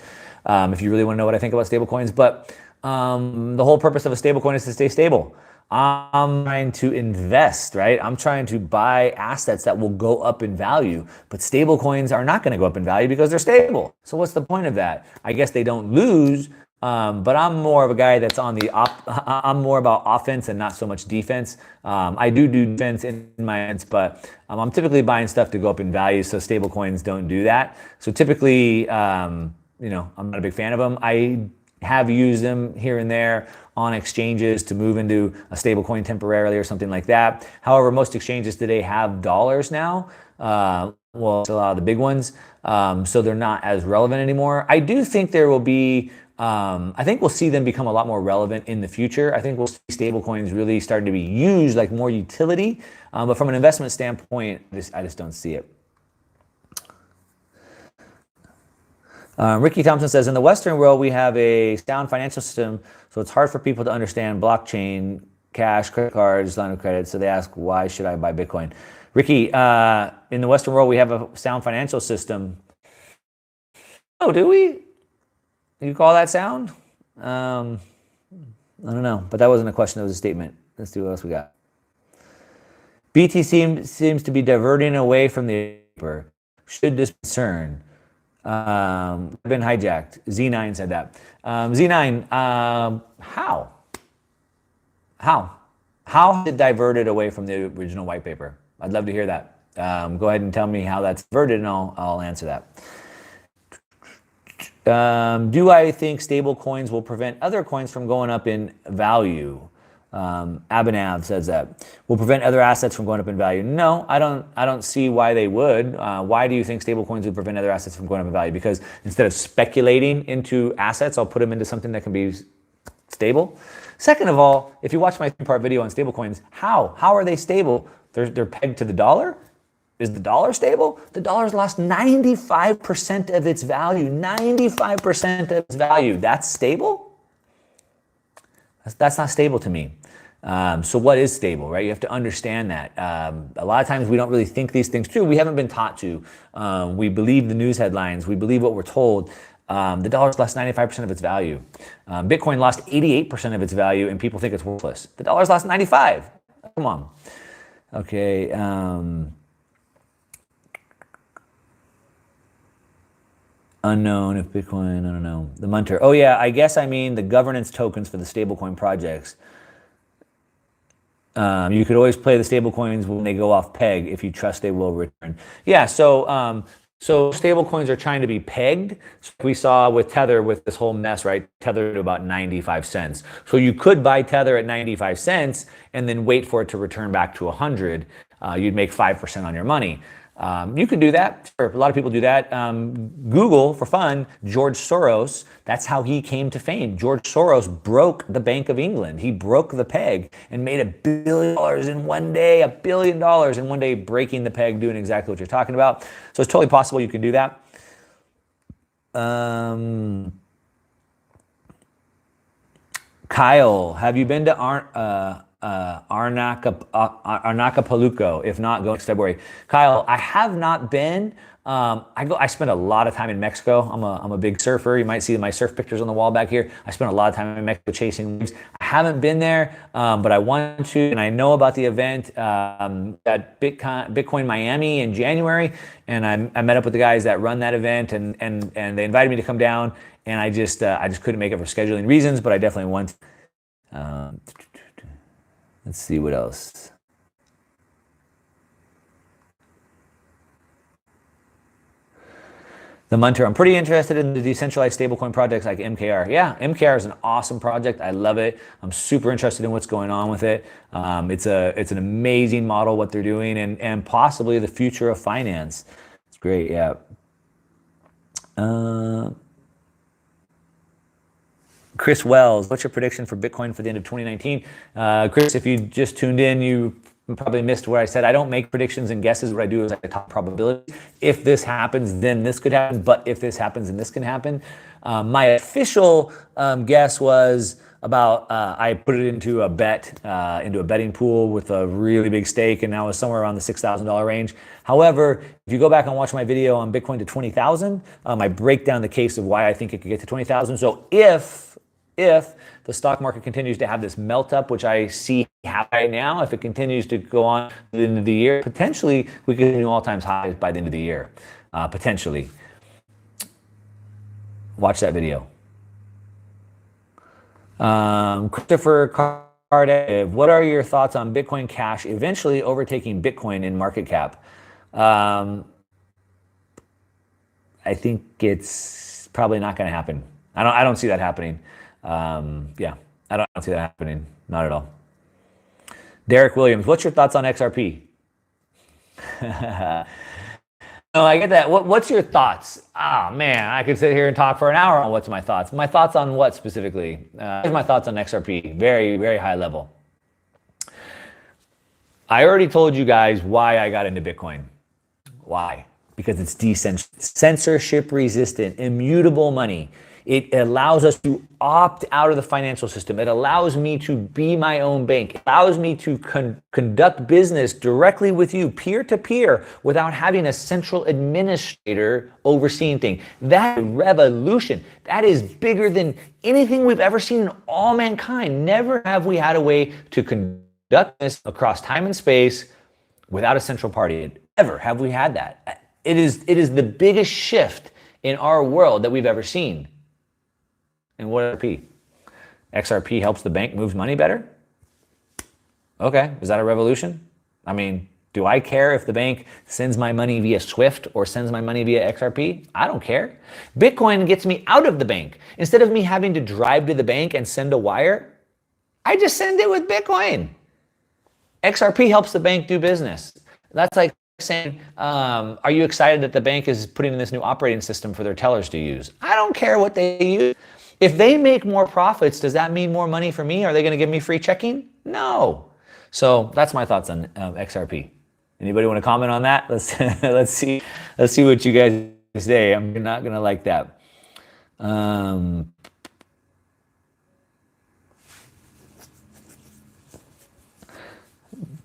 [SPEAKER 1] If you really want to know what I think about stablecoins, but the whole purpose of a stablecoin is to stay stable. I'm trying to invest, right? I'm trying to buy assets that will go up in value, but stablecoins are not going to go up in value because they're stable. So what's the point of that? I guess they don't lose. But I'm more of a guy that's I'm more about offense and not so much defense. I do defense in my heads, but I'm typically buying stuff to go up in value, so stable coins don't do that. So typically, I'm not a big fan of them. I have used them here and there on exchanges to move into a stable coin temporarily or something like that. However, most exchanges today have dollars now. Well, it's a lot of the big ones. So they're not as relevant anymore. I do think there will be I think we'll see them become a lot more relevant in the future. I think we'll see stablecoins really starting to be used like more utility, but from an investment standpoint, I just don't see it. Ricky Thompson says, in the Western world, we have a sound financial system, so it's hard for people to understand blockchain, cash, credit cards, line of credit. So they ask, why should I buy Bitcoin? Ricky, in the Western world, we have a sound financial system. Oh, do we? You call that sound? I don't know, but that wasn't a question, it was a statement. Let's see what else we got. BT seems to be diverting away from the paper. Should this concern? Been hijacked. Z9 said that. Z9, how? How is it diverted away from the original white paper? I'd love to hear that. Go ahead and tell me how that's diverted and I'll answer that. Do I think stable coins will prevent other coins from going up in value? Abhinav says that. Will prevent other assets from going up in value? No, I don't see why they would. Why do you think stable coins would prevent other assets from going up in value? Because instead of speculating into assets, I'll put them into something that can be stable. Second of all, if you watch my 3-part video on stable coins, how are they stable? They're pegged to the dollar. Is the dollar stable? The dollar's lost 95% of its value. 95% of its value. That's stable? That's not stable to me. So what is stable, right? You have to understand that. A lot of times we don't really think these things through. We haven't been taught to. We believe the news headlines. We believe what we're told. The dollar's lost 95% of its value. Bitcoin lost 88% of its value, and people think it's worthless. The dollar's lost 95. Come on. Okay. Unknown if Bitcoin, I don't know. The Munter. Oh yeah, I guess I mean the governance tokens for the stablecoin projects. You could always play the stablecoins when they go off peg if you trust they will return. Yeah, so stablecoins are trying to be pegged. So we saw with Tether with this whole mess, right? Tether to about 95 cents. So you could buy Tether at 95 cents and then wait for it to return back to 100. You'd make 5% on your money. You could do that. Sure, a lot of people do that. Google, for fun, George Soros, that's how he came to fame. George Soros broke the Bank of England. He broke the peg and made $1 billion in one day, $1 billion in one day, breaking the peg, doing exactly what you're talking about. So it's totally possible you can do that. Kyle, have you been to Arnacapaluco. If not, go next February. Kyle, I have not been. I spent a lot of time in Mexico. I'm a big surfer. You might see my surf pictures on the wall back here. I spent a lot of time in Mexico chasing waves. I haven't been there, but I want to, and I know about the event at Bitcoin Miami in January, and I met up with the guys that run that event, and they invited me to come down, and I just couldn't make it for scheduling reasons, but I definitely want. Let's see what else. The Munter, I'm pretty interested in the decentralized stablecoin projects like MKR. Yeah, MKR is an awesome project. I love it. I'm super interested in what's going on with it. It's an amazing model, what they're doing, and possibly the future of finance. It's great, yeah. Chris Wells, what's your prediction for Bitcoin for the end of 2019? Chris, if you just tuned in, you probably missed where I said I don't make predictions and guesses. What I do is I talk probability. If this happens, then this could happen. But if this happens, then this can happen. My official guess was about, I put it into a betting pool with a really big stake, and now it's somewhere around the $6,000 range. However, if you go back and watch my video on Bitcoin to 20,000, I break down the case of why I think it could get to 20,000. So if the stock market continues to have this melt up, which I see happen right now, if it continues to go on to the end of the year, potentially we could do all-time highs by the end of the year. Potentially. Watch that video. Christopher Cardev, what are your thoughts on Bitcoin Cash eventually overtaking Bitcoin in market cap? I think it's probably not going to happen. I don't see that happening. Yeah, I don't see that happening. Not at all. Derek Williams, what's your thoughts on XRP? No, I get that. What's your thoughts? Oh man, I could sit here and talk for an hour on what's my thoughts. My thoughts on what specifically? Here's my thoughts on XRP. Very, very high level. I already told you guys why I got into Bitcoin. Why? Because it's censorship resistant, immutable money. It allows us to opt out of the financial system. It allows me to be my own bank. It allows me to conduct business directly with you, peer to peer, without having a central administrator overseeing things. That revolution, that is bigger than anything we've ever seen in all mankind. Never have we had a way to conduct this across time and space without a central party. Ever have we had that. It is the biggest shift in our world that we've ever seen. And what XRP? XRP helps the bank move money better? Okay, is that a revolution? I mean, do I care if the bank sends my money via Swift or sends my money via XRP? I don't care. Bitcoin gets me out of the bank. Instead of me having to drive to the bank and send a wire, I just send it with Bitcoin. XRP helps the bank do business. That's like saying, are you excited that the bank is putting in this new operating system for their tellers to use? I don't care what they use. If they make more profits, does that mean more money for me? Are they going to give me free checking? No. So that's my thoughts on XRP. Anybody want to comment on that? Let's see what you guys say. I'm not going to like that.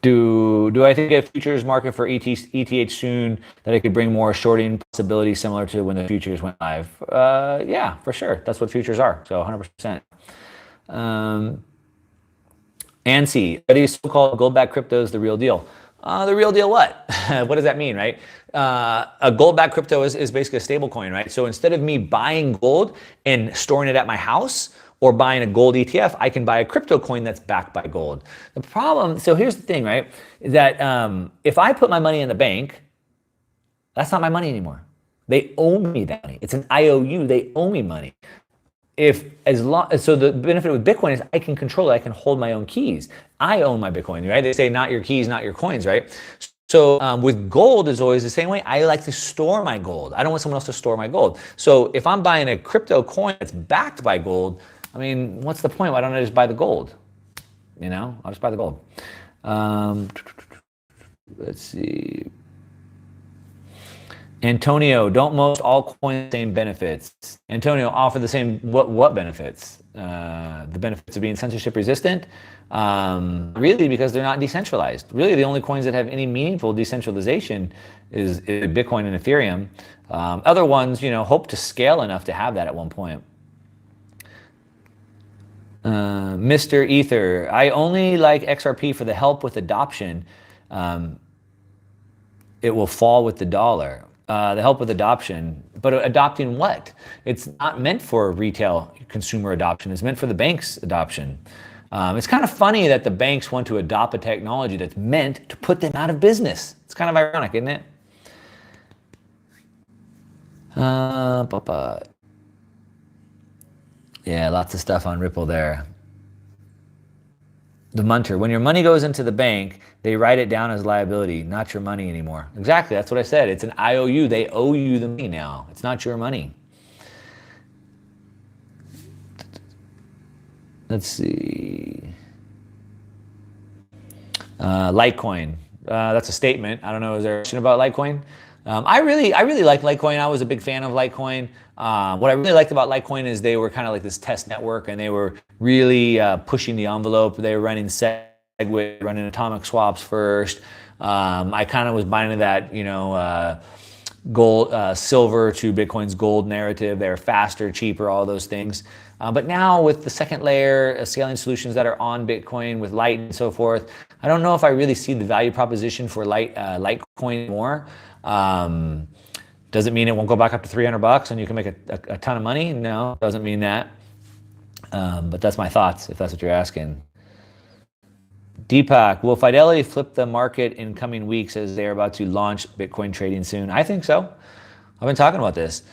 [SPEAKER 1] Do I think a futures market for ETH soon that it could bring more shorting possibility similar to when the futures went live? Yeah, for sure. That's what futures are. So 100%. ANSI, are these so-called gold-backed cryptos the real deal? The real deal what? What does that mean, right? A gold-backed crypto is basically a stable coin, right? So instead of me buying gold and storing it at my house, or buying a gold ETF, I can buy a crypto coin that's backed by gold. The problem, so here's the thing, right? Is that if I put my money in the bank, that's not my money anymore. They owe me that money. It's an IOU. They owe me money. So the benefit with Bitcoin is I can control it. I can hold my own keys. I own my Bitcoin, right? They say not your keys, not your coins, right? So with gold is always the same way. I like to store my gold. I don't want someone else to store my gold. So if I'm buying a crypto coin that's backed by gold, I mean, what's the point? Why don't I just buy the gold? You know, I'll just buy the gold. Let's see. Antonio, don't most altcoins same benefits? Antonio, offer the same, what benefits? The benefits of being censorship resistant? Really, because they're not decentralized. Really, the only coins that have any meaningful decentralization is Bitcoin and Ethereum. Other ones, hope to scale enough to have that at one point. Mr. Ether, I only like XRP for the help with adoption. It will fall with the dollar. The help with adoption, but adopting what? It's not meant for retail consumer adoption. It's meant for the banks adoption. It's kind of funny that the banks want to adopt a technology that's meant to put them out of business. It's kind of ironic, isn't it? Yeah, lots of stuff on Ripple there. The Munter, when your money goes into the bank, they write it down as liability, not your money anymore. Exactly, that's what I said. It's an IOU. They owe you the money now. It's not your money. Let's see. Litecoin. That's a statement. I don't know. Is there a question about Litecoin? I really like Litecoin. I was a big fan of Litecoin. What I really liked about Litecoin is they were kind of like this test network, and they were really pushing the envelope. They were running Segwit, running atomic swaps first. I kind of was buying into that, gold, silver to Bitcoin's gold narrative. They're faster, cheaper, all those things. But now with the second layer scaling solutions that are on Bitcoin with Lite and so forth, I don't know if I really see the value proposition for Litecoin anymore. Does it mean it won't go back up to $300 and you can make a ton of money? No, doesn't mean that. But that's my thoughts, if that's what you're asking. Deepak, will Fidelity flip the market in coming weeks as they're about to launch Bitcoin trading soon? I think so. I've been talking about this.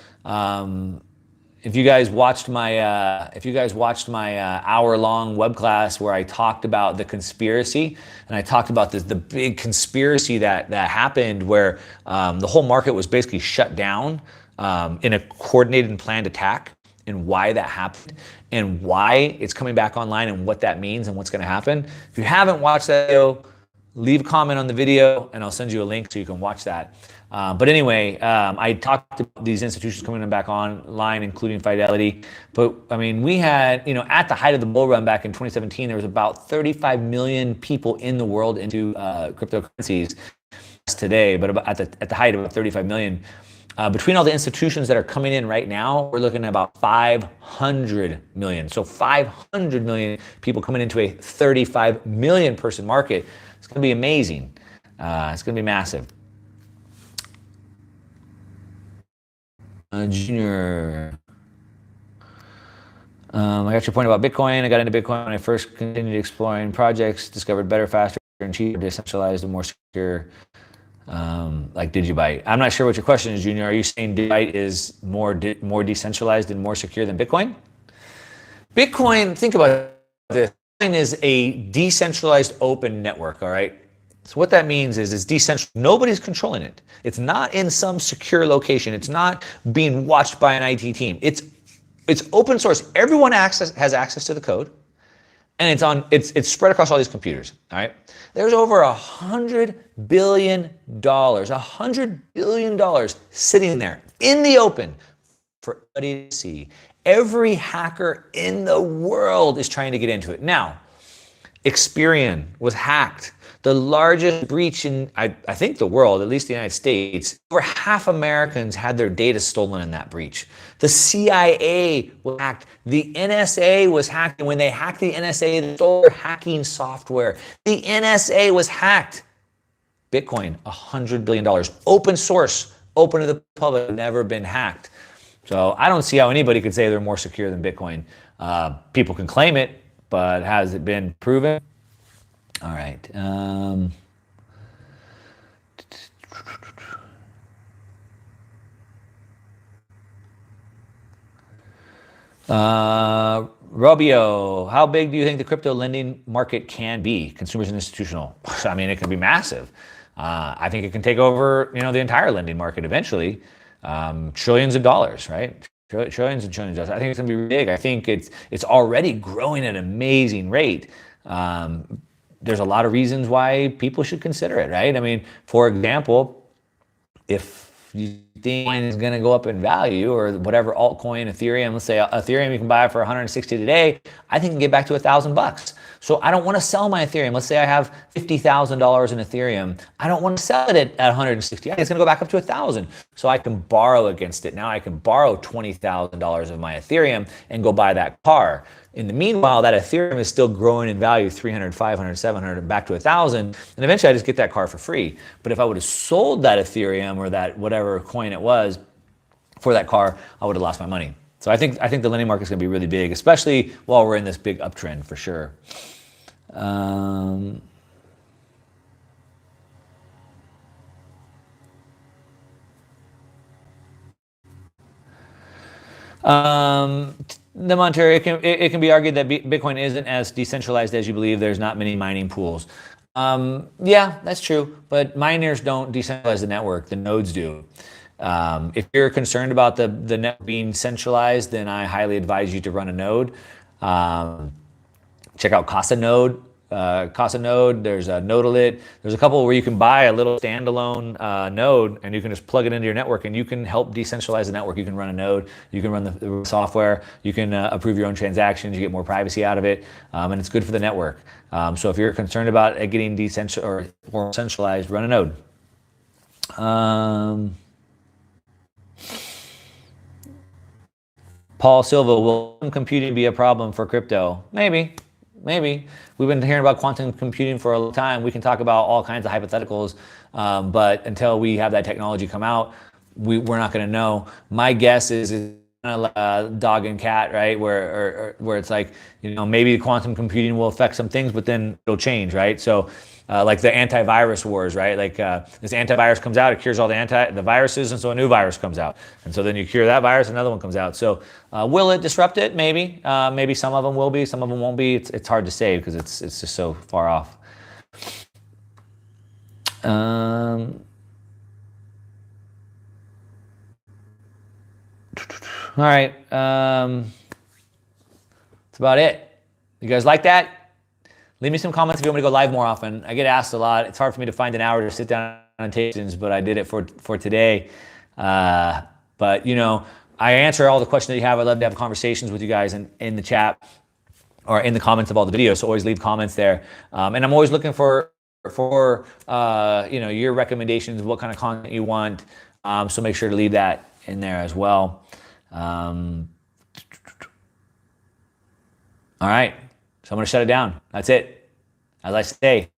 [SPEAKER 1] If you guys watched my hour-long web class where I talked about the conspiracy, and I talked about the big conspiracy that happened where the whole market was basically shut down in a coordinated and planned attack, and why that happened, and why it's coming back online, and what that means, and what's going to happen. If you haven't watched that video, leave a comment on the video, and I'll send you a link so you can watch that. But anyway, I talked about these institutions coming back online, including Fidelity. But I mean, we had, at the height of the bull run back in 2017, there was about 35 million people in the world into cryptocurrencies today, but at the height of about 35 million. Between all the institutions that are coming in right now, we're looking at about 500 million. So 500 million people coming into a 35 million person market. It's going to be amazing. It's going to be massive. Junior, I got your point about Bitcoin. I got into Bitcoin when I first continued exploring projects, discovered better, faster, and cheaper, decentralized, and more secure, like Digibyte. I'm not sure what your question is, Junior. Are you saying Digibyte is more decentralized and more secure than Bitcoin? Bitcoin, think about this. Bitcoin is a decentralized open network, all right? So what that means is it's decentralized. Nobody's controlling it. It's not in some secure location. It's not being watched by an IT team. It's open source. Everyone has access to the code, and it's spread across all these computers. All right. There's over $100 billion sitting there in the open for everybody to see. Every hacker in the world is trying to get into it. Now, Experian was hacked. The largest breach in, I think, the world, at least the United States. Over half Americans had their data stolen in that breach. The CIA was hacked. The NSA was hacked. And when they hacked the NSA, they stole their hacking software. The NSA was hacked. Bitcoin, $100 billion. Open source, open to the public, never been hacked. So I don't see how anybody could say they're more secure than Bitcoin. People can claim it, but has it been proven? All right. Robio, how big do you think the crypto lending market can be, consumers and institutional? I mean, it can be massive. I think it can take over, the entire lending market eventually. Trillions of dollars, right? Trillions and trillions of dollars. I think it's going to be big. I think it's already growing at an amazing rate. There's a lot of reasons why people should consider it, right? I mean, for example, if you think Bitcoin is going to go up in value, or whatever altcoin, Ethereum, let's say Ethereum you can buy for 160 today, I think it can get back to $1,000. So I don't want to sell my Ethereum. Let's say I have $50,000 in Ethereum. I don't want to sell it at 160. It's going to go back up to 1,000. So I can borrow against it. Now I can borrow $20,000 of my Ethereum and go buy that car. In the meanwhile, that Ethereum is still growing in value, 300, 500, 700, back to 1,000. And eventually I just get that car for free. But if I would have sold that Ethereum or that whatever coin it was for that car, I would have lost my money. So I think the lending market is going to be really big, especially while we're in this big uptrend for sure. The monetary, it can be argued that Bitcoin isn't as decentralized as you believe. There's not many mining pools. Yeah, that's true. But miners don't decentralize the network. The nodes do. If you're concerned about the network being centralized, then I highly advise you to run a node. Check out Casa Node. There's a Nodelit. There's a couple where you can buy a little standalone node and you can just plug it into your network and you can help decentralize the network. You can run a node, you can run the software, you can approve your own transactions, you get more privacy out of it, and it's good for the network. So if you're concerned about it getting decentralized or more centralized, run a node. Paul Silva, will computing be a problem for crypto? Maybe. We've been hearing about quantum computing for a long time. We can talk about all kinds of hypotheticals, but until we have that technology come out, we're not going to know. My guess is kind of dog and cat, right? Where it's like, maybe quantum computing will affect some things, but then it'll change, right? So like the antivirus wars, right? Like this antivirus comes out, it cures all the viruses, and so a new virus comes out. And so then you cure that virus, another one comes out. So will it disrupt it? Maybe. Maybe some of them will be, some of them won't be. It's hard to say because it's just so far off. All right. That's about it. You guys like that? Leave me some comments if you want me to go live more often. I get asked a lot. It's hard for me to find an hour to sit down on stations, but I did it for today. But I answer all the questions that you have. I love to have conversations with you guys in the chat or in the comments of all the videos. So always leave comments there. And I'm always looking for your recommendations of what kind of content you want. So make sure to leave that in there as well. All right. So I'm going to shut it down. That's it. As I say,